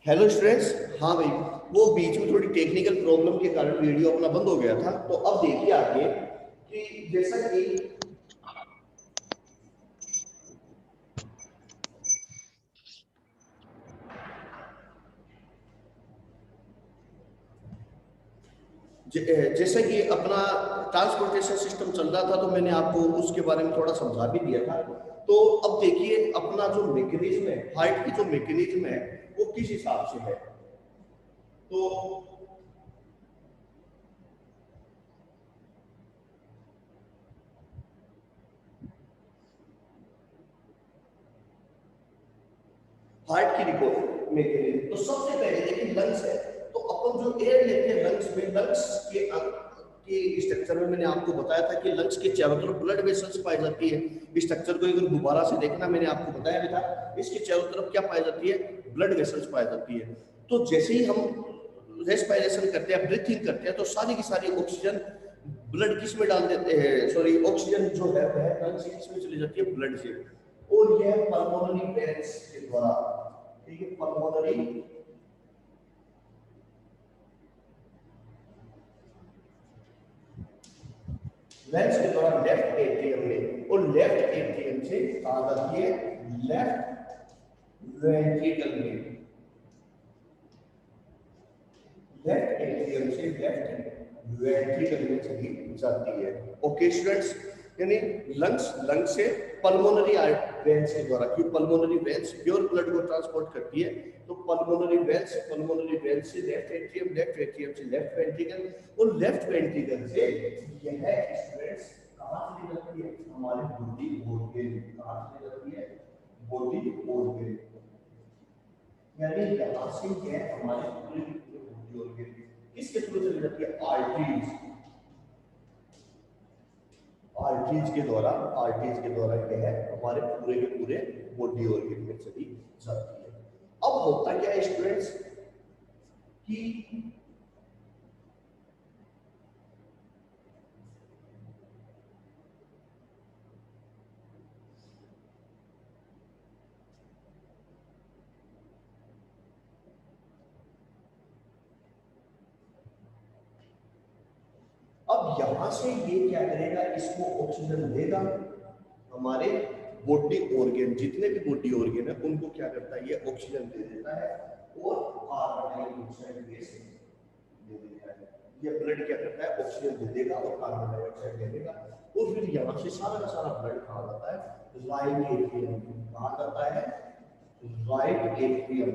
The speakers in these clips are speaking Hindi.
Hello students. हाँ भाई, वो बीच में थोड़ी टेक्निकल प्रॉब्लम के कारण वीडियो अपना बंद हो गया था। तो अब देखिए आगे कि जैसा कि अपना ट्रांसपोर्टेशन सिस्टम चल रहा था, तो मैंने आपको उसके बारे में थोड़ा समझा भी दिया था। तो अब देखिए अपना जो मैकेनिज्म है, हाइट की जो मैकेनिज्म है वो किस हिसाब से है। तो हार्ट की रिकॉर्ड में के लिए तो सबसे पहले देखिए लंग्स है। तो अपन जो एयर लेते हैं लंग्स में, लंग्स के स्ट्रक्चर में मैंने आपको बताया था कि लंग्स के चारों तरफ ब्लड वेसल्स पाई जाती है। स्ट्रक्चर को अगर दोबारा से देखना, मैंने आपको बताया भी था, इसके चारों तरफ क्या पाई जाती है, ब्लड वेसल्स पाई जाती है। तो जैसे ही हम रेस्पिरेशन करते हैं, ब्रीथिंग करते हैं, तो सारी की सारी ऑक्सीजन ब्लड किस में डाल देते हैं, सॉरी ऑक्सीजन जो है वह लंग्स से किस में चली जाती है, ब्लड से। और यह पल्मोनरी वेंस के द्वारा, ठीक है, पल्मोनरी वेंस के द्वारा लेफ्ट एट्रियम में, और लेफ्ट एट्रियम से कहा जाती है लेफ्ट वेंट्रिकल में, लेफ्ट एट्रियम से लेफ्ट वेंट्रिकल में चली जाती है। ओके स्टूडेंट्स, यानी लंग्स, लंग्स से पल्मोनरी वेंस के द्वारा, क्योंकि पल्मोनरी वेंस प्योर ब्लड को ट्रांसपोर्ट करती है। तो पल्मोनरी वेंस, पल्मोनरी वेंस से लेफ्ट एट्रियम, लेफ्ट एट्रियम से लेफ्ट वेंट्रिकल, और लेफ्ट वेंट्रिकल से यह स्टूडेंट्स कहां चली जाती है, हमारे बॉडी ऑर्गन, कहां चली जाती है, बॉडी ऑर्गन। यानी यहां से यह हमारे पूरे बॉडी ऑर्गन किसके थ्रू चली जाती है, आर्टरीज, आर्टरीज के द्वारा, आर्टरीज के द्वारा क्या है, हमारे पूरे के पूरे बॉडी ऑर्गन में चली जाती है। अब होता क्या है स्टूडेंट्स कि अब यहां से ये क्या करेगा, इसको ऑक्सीजन देगा, हमारे बॉडी ऑर्गन, जितने भी बॉडी ऑर्गन है उनको क्या करता है, ये ऑक्सीजन दे देता है और कार्बन डाइऑक्साइड गैस दे देता है। ये ब्लड क्या करता है, ऑक्सीजन दे देगा और कार्बन डाइऑक्साइड दे देगा। और फिर यहाँ से सारा का सारा ब्लड कहा जाता है, राइट एट्रियम, कहा जाता है राइट एट्रियम।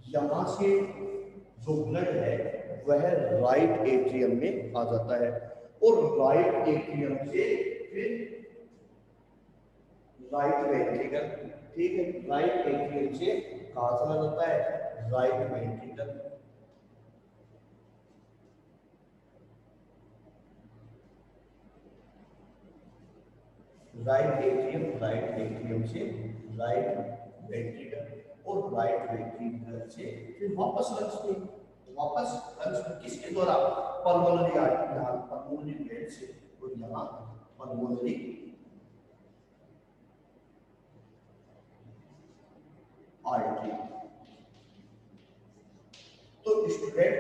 यहाँ से जो ब्लड है वह राइट एट्रियम में आ जाता है, और राइट एट्रियम से फिर राइट वेंट्रिकल, ठीक है, राइट एट्रियम से कहा चला जाता है, right ventricle. Right atrium, right atrium से राइट वेंट्रिकल, और राइट वेंट्रिकल से फिर वापस लंग्स में, वापस लंग्स में किसके द्वारा, पल्मोनरी आर्टरी, यहाँ पल्मोनरी वेंट से, और यहाँ पल्मोनरी आर्टरी। तो स्टूडेंट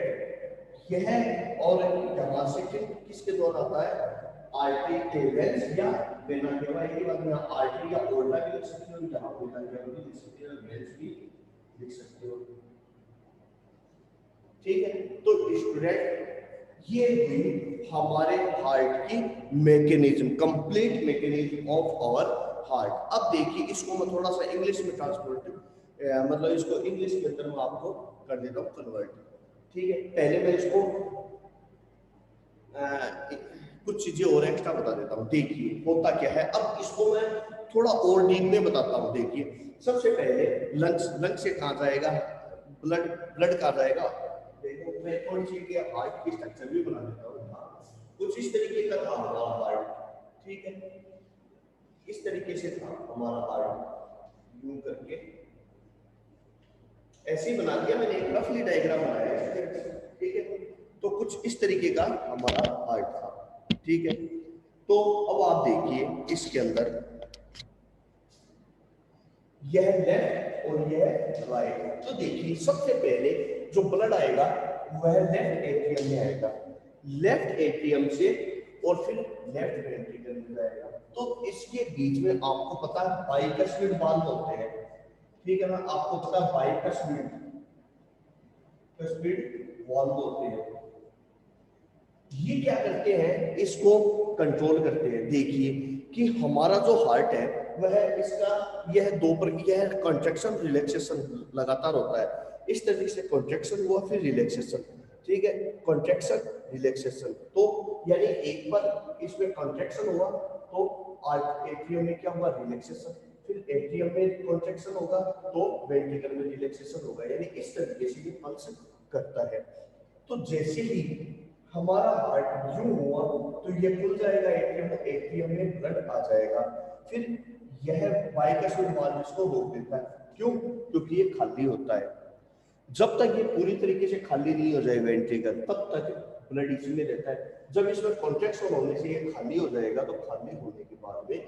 यह, और यहाँ से किसके द्वारा आता है, आर्टरी के वेंस या वेना केवा, एक ही बात में आर्टरी या ओर्टा भी लिख सकते हो, यहाँ वेना केवा भी लिख सकते हो, वेंस भी लिख सकते हो, ठीक है। तो स्टूडेंट ये हुई हमारे हार्ट की mechanism, complete mechanism of our heart. अब देखिए इसको मैं थोड़ा सा इंग्लिश में ट्रांसपोर्ट, मतलब इसको इंग्लिश के अंदर मैं आपको कर देता हूँ कन्वर्ट, ठीक है। पहले मैं इसको कुछ चीजें और एक्स्ट्रा बता देता हूँ। देखिए होता क्या है, अब इसको मैं थोड़ा और डीप में बताता हूँ। देखिए सबसे पहले लंग्स, लंग्स से कहाँ जाएगा ब्लड, ब्लड कहाँ जाएगा, देखो मैं थोड़ी सी हार्ट की स्ट्रक्चर भी बना देता हूँ। कुछ इस तरीके का था हमारा हार्ट, ठीक है, इस तरीके से था हमारा हार्ट, यूं करके ऐसे ही बना दिया मैंने, एक रफली डायग्राम बनाया है, ठीक है। तो कुछ इस तरीके का हमारा हार्ट था, ठीक है। तो अब आप देखिए इसके अंदर यह लेफ्ट और यह राइट। तो देखिए सबसे पहले जो ब्लड आएगा वह लेफ्ट एट्रियम में आएगा, लेफ्ट एट्रियम से, और फिर लेफ्ट वेंट्रिकल में जाएगा। तो इसके बीच में आपको पता है बाइकस्फीड वाल्व होते हैं, ठीक है ना, आपको पता है बाइकस्फीड वाल्व होते हैं। ये क्या करते हैं, इसको कंट्रोल करते हैं। देखिए कि हमारा जो हार्ट है वह इसका यह यह कॉन्ट्रैक्शन रिलैक्सेशन लगातार होता है। इस तरीके से कॉन्ट्रैक्शन हुआ फिर रिलैक्सेशन, ठीक है, कॉन्ट्रैक्शन रिलैक्सेशन। तो यानी एक बार इसमें कॉन्ट्रैक्शन हुआ तो एट्रियम में क्या हुआ, रिलैक्सेशन, फिर एट्रियम में कॉन्ट्रैक्शन होगा तो वेंट्रिकल में रिलैक्सेशन होगा। यानी इस तरीके से ये पल्स करता है। तो जैसे ही हमारा हार्ट यूं हुआ तो ये खुल जाएगा एट्रियम, एट्रियम में ब्लड आ जाएगा, फिर यह बाइकस्फीड वाल्व इसको रोक देता है। क्यों? क्योंकि ये खाली होता है। जब तक ये पूरी तरीके से खाली नहीं हो जाए वेंट्रिकल, तब तक ब्लड इसी में रहता है। जब इसमें कॉन्ट्रैक्शन होने से ये खाली हो जाएगा, तो खाली होने के बाद में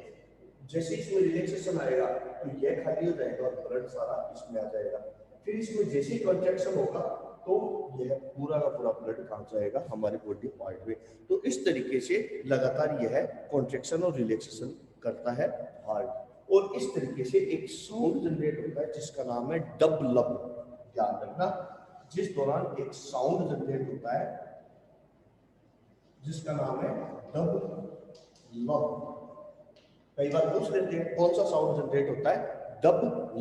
जैसे इसमें रिलैक्सेशन आएगा तो यह खाली हो जाएगा और ब्लड सारा इसमें आ जाएगा। फिर इसमें जैसे ही कॉन्ट्रैक्शन होगा तो यह पूरा का पूरा ब्लड कहाँ जाएगा, हमारे बॉडी पार्ट में। तो इस तरीके से लगातार यह कॉन्ट्रैक्शन और रिलैक्सेशन करता है हार्ट। और इस तरीके से एक साउंड जनरेट होता है जिसका नाम है डब लब। ध्यान रखना, जिस दौरान एक साउंड जनरेट होता है जिसका नाम है डब लब। कई बार पूछ लेते हैं कौन सा साउंड जनरेट होता है, डब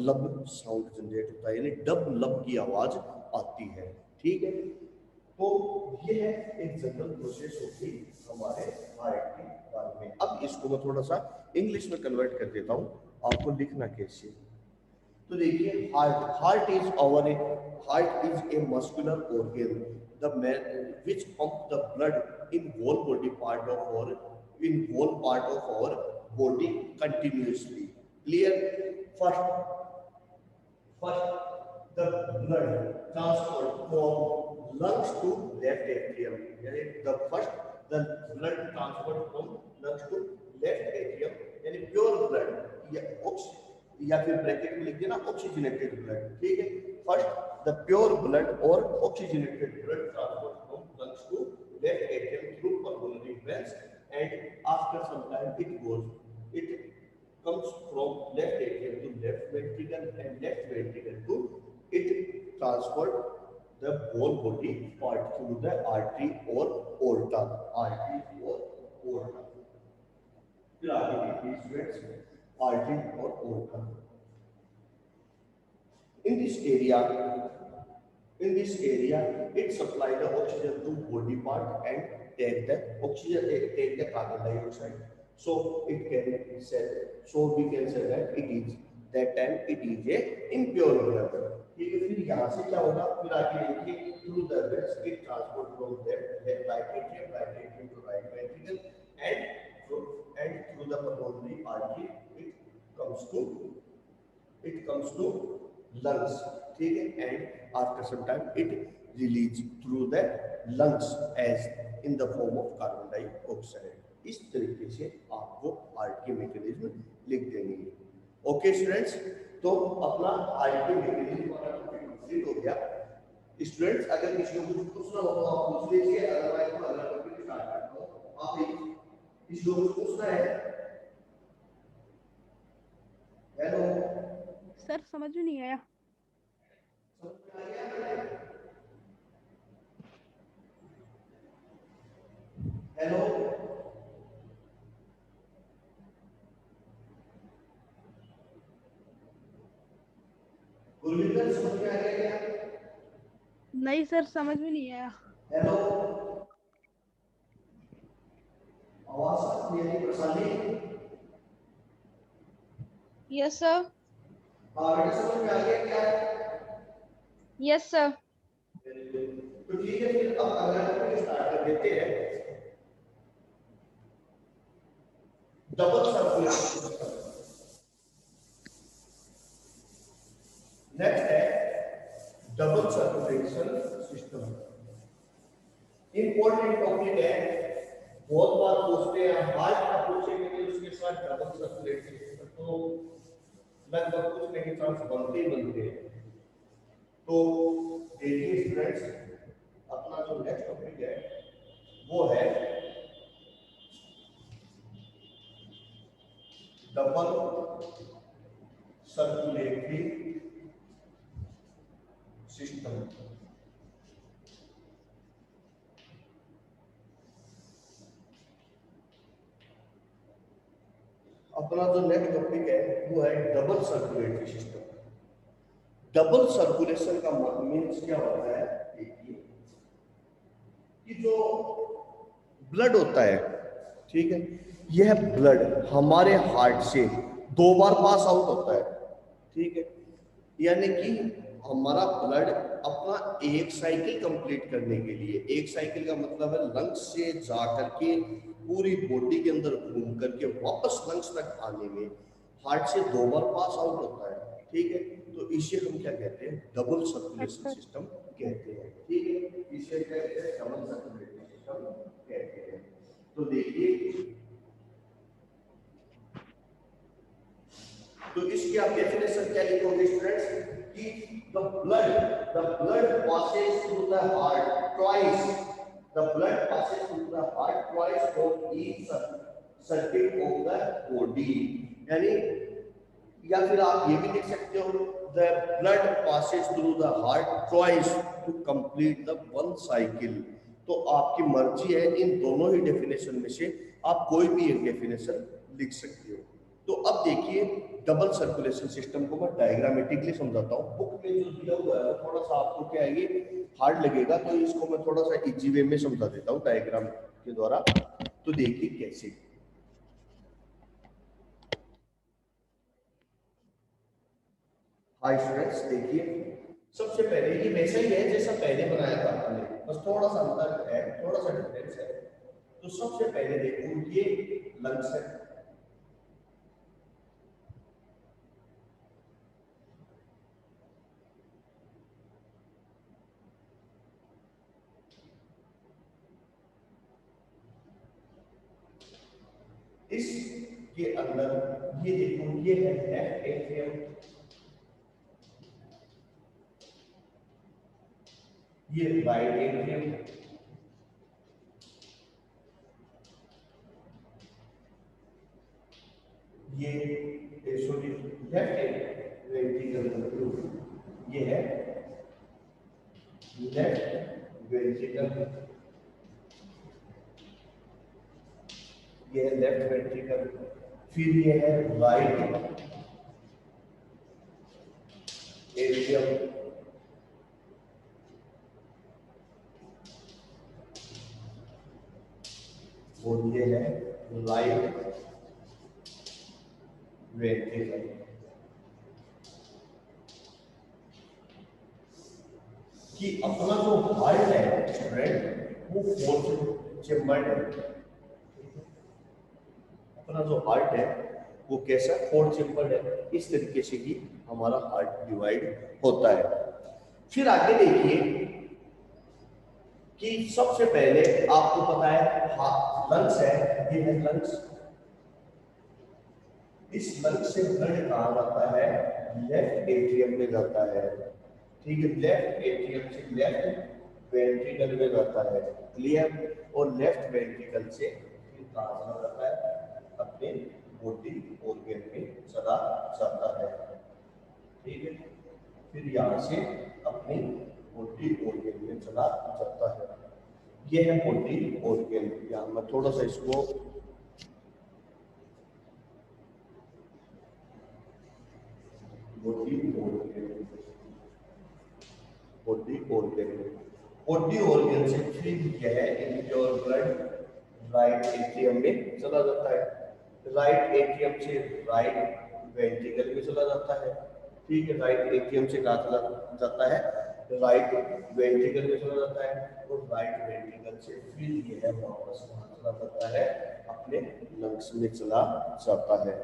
लब साउंड जनरेट होता है, यानी डब लब की आवाज आती है, ठीक है। तो ये है एक जनरल प्रोसेस होती हमारे हार्ट के बारे में। अब इसको मैं थोड़ा सा इंग्लिश में कन्वर्ट कर देता हूँ, आपको लिखना कैसे। तो देखिए heart is a muscular organ the which pump the blood in whole part of our body continuously. Clear? First the blood transport from lungs to left atrium. यानी the blood transport from lungs to left atrium, यानी प्योर ब्लड या फिर ब्रैकेट में लिख देना ऑक्सीजनेटेड ब्लड, ठीक है। फर्स्ट द प्योर ब्लड और oxygenated blood transport from lungs to left atrium through pulmonary veins and after some time it comes from left atrium to left ventricle and left ventricle to it transport the whole body part through the artery or aorta, फिर आगे देखिए students, artery or aorta. In this area, it supply the oxygen to body part and take the carbon dioxide. So it can say, so we can say that it is a impure blood. ठीक है, फिर यहाँ से क्या होगा, फिर आगे देखिए through the veins it transport from right atrium to right ventricle and through the pulmonary artery it comes to lungs, ठीक है, and after some time it release through the lungs as in the form of carbon dioxide. इस तरीके से आपको हार्ट के मैकेनिज्म लिख देंगे। ओके स्टूडेंट्स, तो अपना हार्ट के मैकेनिज्म कंप्लीट हो गया। स्टूडेंट्स अगर किसी को कुछ पूछना हो तो आप पूछ लीजिए, अदरवाइज तो अगला टॉपिक स्टार्ट करता हूं। आप किसी को कुछ पूछना है? हेलो सर, समझ में नहीं आया। हेलो गुरविंदर, समझ में आ गया क्या? नहीं सर, समझ में नहीं आया। हेलो आवाज मेरी प्रसादी? Yes sir. हाँ बेटा, समझ में आ गया क्या? Yes sir. तो ठीक है, फिर अब अगला टॉपिक स्टार्ट कर देते हैं। Double circulation system. नेक्स्ट है double circulation system. Important topic है, बहुत बार पूछते हैं, हार्ट का पूछेंगे तो उसके साथ डबल सर्कुलेशन सिस्टम। तो लगभग पूछने के चांस बनते ही बनते हैं। तो देखिए स्टूडेंट्स, अपना जो नेक्स्ट टॉपिक है वो है डबल सर्कुलेटरी सिस्टम। अपना जो नेक्स्ट टॉपिक है वो है double circulatory system. Double circulation का मीन्स क्या होता है? देखिए कि जो ब्लड होता है, ठीक है, यह ब्लड हमारे हार्ट से 2 बार पास आउट होता है, ठीक है, यानी कि हमारा ब्लड अपना एक साइकिल कंप्लीट करने के लिए, एक साइकिल का मतलब है लंग्स से जा करके पूरी बॉडी के अंदर घूम करके वापस लंग्स तक आने में हार्ट से 2 बार पास आउट होता है, ठीक है। तो इसे हम क्या कहते हैं? डबल सर्कुलेशन सिस्टम कहते हैं, ठीक है। इसे कहते हैं डबल सर्कुलेशन सिस्टम कहते हैं। तो देखिए, तो इसकी आप डेफिनेशन क्या लिखोगे स्टूडेंट्स? कि the blood passes through the heart twice, the blood passes through the heart twice on each circuit of the body। यानी, या फिर आप ये भी लिख सकते हो the blood passes through the heart twice to complete the one cycle। तो आपकी मर्जी है, इन दोनों ही डेफिनेशन में से आप कोई भी एक डेफिनेशन लिख सकते हो। तो अब देखिए, डबल सर्कुलेशन सिस्टम को मैं डायग्रामेटिकली समझाता हूँ। बुक में जो दिया हुआ है वो थोड़ा सा आपको क्या है, ये हार्ड लगेगा, तो इसको मैं थोड़ा सा इजी वे में समझा देता हूँ डायग्राम के द्वारा। तो देखिए कैसे। हाय स्टूडेंट्स, देखिए सबसे पहले ये वैसा ही है जैसा पहले बनाया था हमने, बस थोड़ा सा अंतर है, थोड़ा सा डिफरेंस है। तो सबसे पहले देखो, ये लंग्स है, इसके अंदर ये देखो, ये है लेफ्ट एट्रियम, ये राइट एट्रियम, ये सॉरी लेफ्ट वेंट्रिकल, ये है लेफ्ट वेंट्रिकल, ये है लेफ्ट वेंट्रिकल। फिर ये है राइट एट्रियम, और ये है राइट वेंट्रिकल। कि अपना जो हार्ट है स्टूडेंट, वो 4 चेम्बर्ड है। अपना जो हार्ट है वो कैसा 4 चेम्बर्ड है। इस तरीके से ही हमारा हार्ट डिवाइड होता है। फिर आगे देखिए कि सबसे पहले आपको पता है लंग्स है, ये है लंग्स। इस लंग्स से ब्लड कहाँ जाता है? लेफ्ट एट्रियम में जाता है, ठीक है। लेफ्ट एट्रियम से लेफ्ट वेंट्रिकल में जाता है, क्लियर। और लेफ्ट वेंट्रिकल से फिर कहाँ चला जाता है? अपने बॉडी ऑर्गन में चला जाता है, ठीक है। फिर यहाँ से अपने बॉडी ऑर्गन में चला जाता है। ये है बॉडी ऑर्गन। यहाँ मैं थोड़ा सा इसको body organ, body organ, body organ से फिर यह इम्प्योर ब्लड राइट एट्रियम में चला जाता है, राइट एट्रियम से राइट वेंट्रिकल में चला जाता है, ठीक है। राइट एट्रियम से कहाँ चला जाता है? राइट वेंट्रिकल में चला जाता है, और राइट वेंट्रिकल से फिर यह वापस कहाँ चला जाता है? अपने लंग्स में चला जाता है।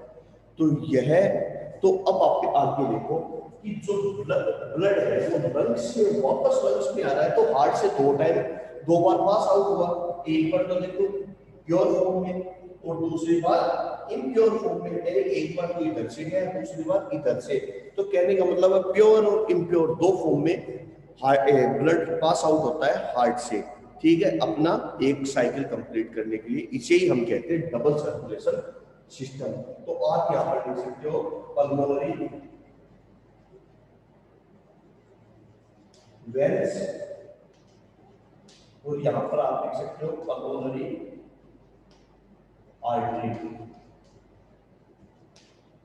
तो यह, तो अब आप आगे देखो कि जो ब्लड है वो लंग्स से वापस लंग्स में आ रहा है, तो हार्ट से 2 बार पास आउट हुआ। एक बार तो देखो प्योर फॉर्म में, और दूसरी बार इम्प्योर फॉर्म में यानी एक बार तो इधर से गया, दूसरी बार इधर से। तो कहने का मतलब है प्योर और इम्प्योर दो फॉर्म में ब्लड पास आउट होता है हार्ट से, ठीक है, अपना एक साइकिल कंप्लीट करने के लिए। इसे ही हम कहते हैं डबल सर्कुलेशन सिस्टम। तो आप यहाँ पर देख सकते हो पल्मोनरी वेन्स, और यहाँ पर आप देख सकते हो पल्मोनरी आर्टरी,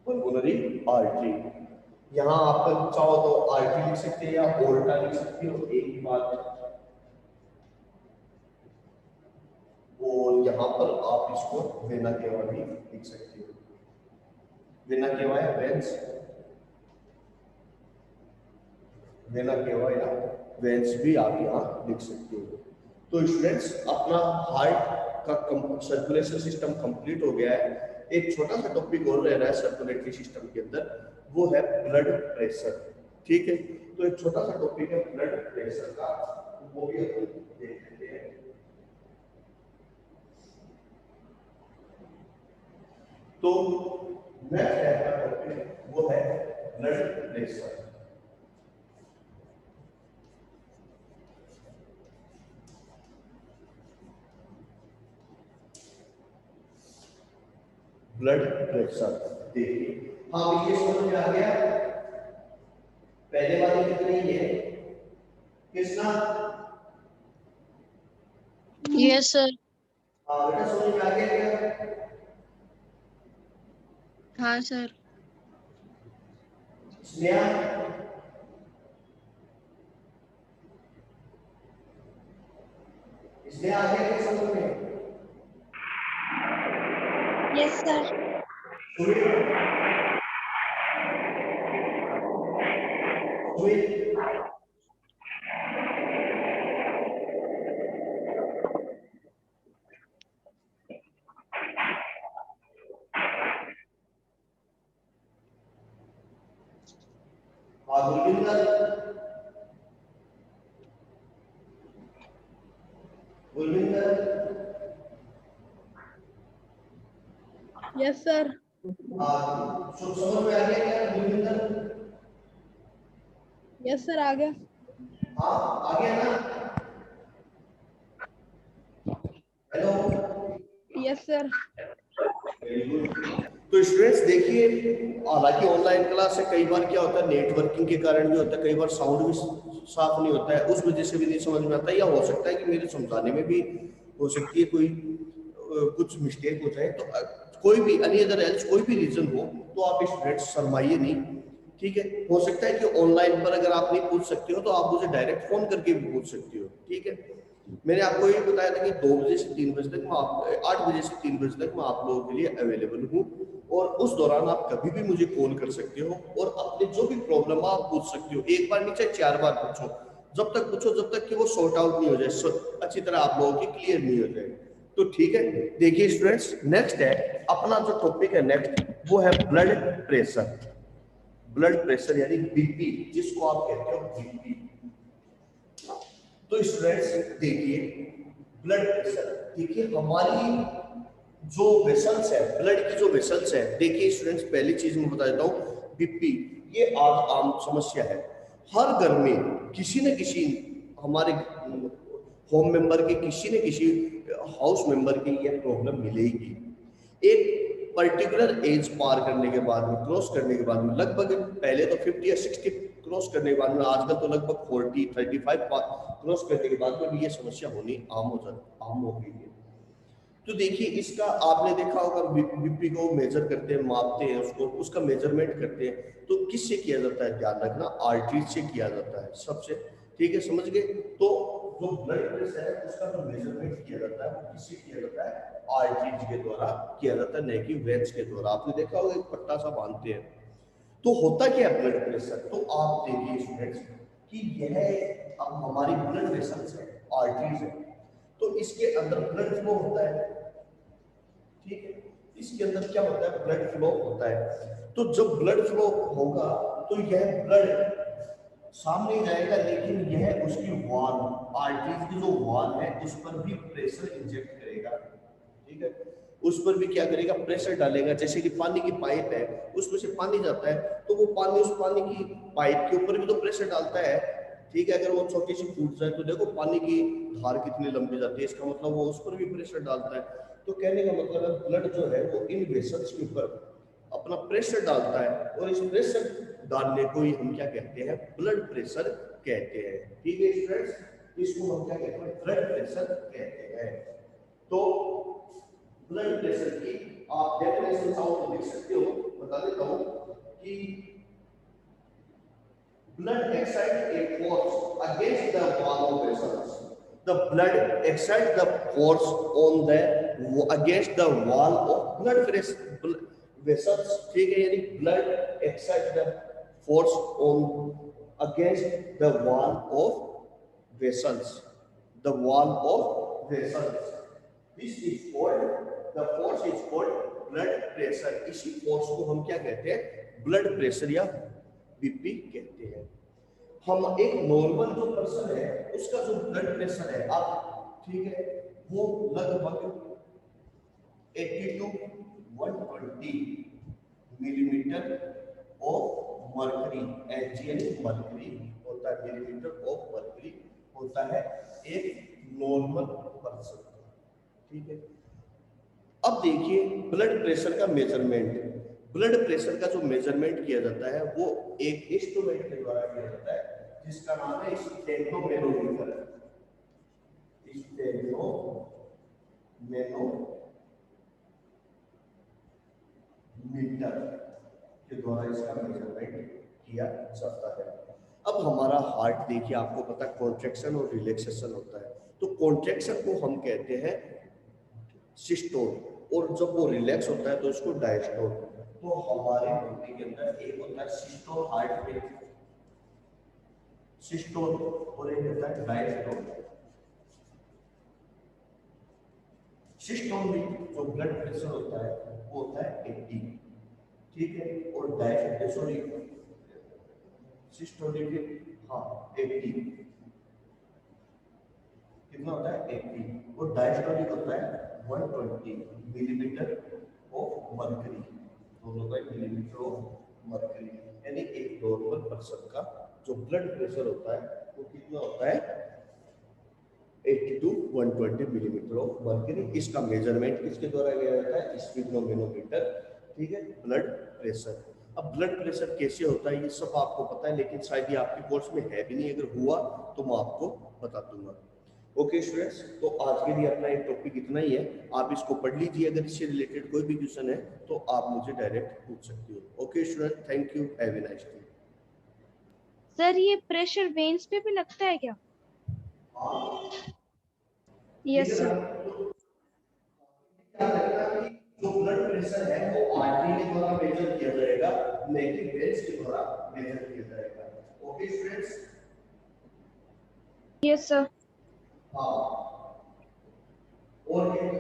पल्मोनरी आर्टरी। यहाँ आप चाहो तो आर्टरी लिख सकते हैं या ओल्टा लिख सकते हो, एक ही बात है। और यहाँ पर आप इसको वेना केवा भी लिख सकते हो, वेना केवा या वेंस, वेना केवा या वेंस भी आप यहाँ लिख सकते हो। तो स्टूडेंट्स अपना हार्ट का सर्कुलेशन सिस्टम कंप्लीट हो गया है। एक छोटा सा टॉपिक और रह रहा है सर्कुलेटरी सिस्टम के अंदर, वो है ब्लड प्रेशर, ठीक है। तो एक छोटा सा टॉपिक है ब्लड प्रेशर का, वो भी अपन देख लेते हैं। तो नेक्स्ट टॉपिक वो है ब्लड प्रेशर। ब्लड प्रेशर देखिए, हाँ ये समझ में आ गया, पहले वाली कितनी है कृष्णा? Yes sir. हाँ बेटा समझ में आ गया क्या? हाँ सर। स्नेहा इसमें आ गया क्या समझ में? Yes sir. Sumit Gurvinder, Gurvinder yes sir. समझ में आ गया क्या गुरविंदर? यस सर आ गया। हाँ आ गया ना? Hello, yes sir. Very good. तो स्टूडेंट्स देखिए, हालांकि ऑनलाइन क्लास से कई बार क्या होता है नेटवर्किंग के कारण भी होता है, कई बार साउंड भी साफ नहीं होता है, उस वजह से भी नहीं समझ में आता है, या हो सकता है कि मेरे समझाने में भी हो सकती है कोई कुछ मिस्टेक हो जाए। तो कोई भी एनी अदर एल्स कोई भी रीजन हो तो आप स्टूडेंट्स शर्माइए नहीं, ठीक है। हो सकता है कि ऑनलाइन पर अगर आप नहीं पूछ सकते हो तो आप मुझे डायरेक्ट फोन करके भी पूछ सकते हो, ठीक है। मैंने आपको ये बताया था कि 2 बजे से 3 बजे तक मैं आप 8 बजे से 3 बजे तक मैं आप लोगों के लिए अवेलेबल हूँ, और उस दौरान आप कभी भी मुझे कॉल कर सकते हो और अपने जो भी प्रॉब्लम आप पूछ सकते हो। एक बार नहीं चाहे 4 बार पूछो, जब तक पूछो जब तक कि वो सॉर्ट आउट नहीं हो जाए, अच्छी तरह आप लोगों की क्लियर नहीं हो जाए। तो ठीक है, देखिए स्टूडेंट्स नेक्स्ट है अपना जो टॉपिक है नेक्स्ट, वो है ब्लड प्रेशर। ब्लड प्रेशर यानी बीपी, जिसको आप कहते हो बीपी। तो स्टूडेंट्स देखिए ब्लड प्रेशर, देखिए हमारी जो वेसल्स है, ब्लड की जो वेसल्स है, देखिए स्टूडेंट्स पहली चीज मैं बता देता हूँ, बीपी ये आज आम समस्या है। हर घर में किसी न किसी हमारे होम मेंबर के किसी न किसी हाउस मेंबर की यह प्रॉब्लम मिलेगी। एक पर्टिकुलर एज पार करने के बाद में, क्रॉस करने के बाद में, लगभग पहले तो 50 या 60 क्रॉस करने के बाद में, आजकल तो लगभग 40 35 क्रॉस करने के बाद में भी ये समस्या होनी आम हो गई है। तो देखिए इसका आपने देखा होगा, बीपी को मेजर करते हैं, मापते हैं उसको, उसका मेजरमेंट करते हैं, तो किससे किया जाता है, ध्यान रखना, आर्टरीज से किया जाता है सबसे, ठीक है, समझ गए। तो जो ब्लड प्रेशर है उसका जो मेजरमेंट किया जाता है वो किससे किया जाता है, आर्टरीज के द्वारा किया जाता है, न कि वेन्स के द्वारा। आपने देखा होगा एक पट्टा सा बांधते हैं। तो होता क्या है ब्लड प्रेशर, तो आप देखिए स्टूडेंट्स कि यह अब हमारी ब्लड वेसल्स है, आर्टरीज है, तो इसके अंदर ब्लड फ्लो होता है, ठीक है। इसके अंदर क्या होता है, ब्लड फ्लो होता है। तो जब ब्लड फ्लो होगा तो यह ब्लड सामने जाएगा, लेकिन यह उसकी वॉल, आर्टरीज की जो वॉल है उस पर भी प्रेशर इंजेक्ट करेगा, ठीक है। उस पर भी क्या करेगा, प्रेशर डालेगा। जैसे कि पानी की पाइप है, उसमें से पानी जाता है, तो वो पानी उस पानी की पाइप के ऊपर भी तो प्रेशर डालता है, ठीक है। अगर वो छोटी सी फूट जाए तो देखो पानी की धार कितनी लंबी जाती है, इसका मतलब वो उस पर भी प्रेशर डालता है। तो कहने का मतलब है ब्लड जो है वो इन वेसल्स के ऊपर अपना प्रेशर डालता है, और इस प्रेशर डालने को ही हम क्या कहते हैं, ब्लड प्रेशर कहते हैं, ठीक है स्टूडेंट्स। इसको हम क्या कहते हैं, ब्लड प्रेशर कहते हैं। तो ब्लड प्रेशर की आप डेफिनेशन चाहो तो लिख सकते हो, बता देता हूं कि blood excites a force against the wall of vessels. The blood excites the force on the against the wall of vessels. ठीक है, यानी blood excites the force on against the wall of vessels. The wall of vessels. This is called, the force is called blood pressure. इसी force को हम क्या कहते हैं, blood pressure या बीपी कहते हैं। हम एक नॉर्मल जो पर्सन है उसका जो ब्लड प्रेशर है, आप ठीक है, वो लगभग 80 to 120 millimetre of mercury, HGL mercury होता है, मिलीमीटर ऑफ मर्करी होता है एक नॉर्मल पर्सन, ठीक है। अब देखिए ब्लड प्रेशर का मेजरमेंट। ब्लड प्रेशर का जो मेजरमेंट किया जाता है वो एक इंस्ट्रूमेंट के द्वारा किया जाता है जिसका नाम है स्टेनोमेट्रोमीटर। स्टेनोमेट्रोमीटर के द्वारा इसका मेजरमेंट किया जाता है। अब हमारा हार्ट देखिए, आपको पता है कॉन्ट्रैक्शन और रिलैक्सेशन होता है। तो कॉन्ट्रैक्शन को हम कहते हैं सिस्टोल, और जब वो रिलैक्स होता है तो इसको डायस्टोल। तो हमारे बॉडी के अंदर एक होता है सिस्टोल, हार्ट में सिस्टोल, और एक होता है डायस्टोल। सिस्टोल में जो ब्लड प्रेशर होता है वो होता है 80, ठीक है, और डायस्टोल सॉरी सिस्टोलिक, हाँ 80 कितना होता है 80, और डायस्टोलिक होता है 120 मिलीमीटर ऑफ मर्करी, दोनों का मिलीमीटर ऑफ मर्करी। यानी एक नॉर्मल पर्सन का जो ब्लड प्रेशर होता है वो कितना होता है 80 to 120 मिलीमीटर ऑफ मर्करी। इसका मेजरमेंट किसके द्वारा किया जाता है, स्फिग्नोमेनोमीटर, ठीक है, ब्लड प्रेशर। अब ब्लड प्रेशर कैसे होता है ये सब आपको पता है, लेकिन शायद ये आपके कोर्स में है भी नहीं, अगर हुआ तो मैं आपको बता दूंगा। ओके स्टूडेंट्स, तो आज के लिए अपना एक टॉपिक इतना ही है, आप इसको पढ़ लीजिए। अगर इससे रिलेटेड कोई भी क्वेश्चन है तो आप मुझे डायरेक्ट पूछ सकते हो। Okay student, thank you, have a nice day. Sir ये प्रेशर वेन्स पे भी लगता है क्या? Yes sir. क्या लगता है कि जो ब्लड प्रेशर है वो आर्टरी के द्वारा मेजर किया जाएगा, न कि वेन्स के द्वारा मेजर किया जाएगा। Okay students, yes sir. हाँ, और एक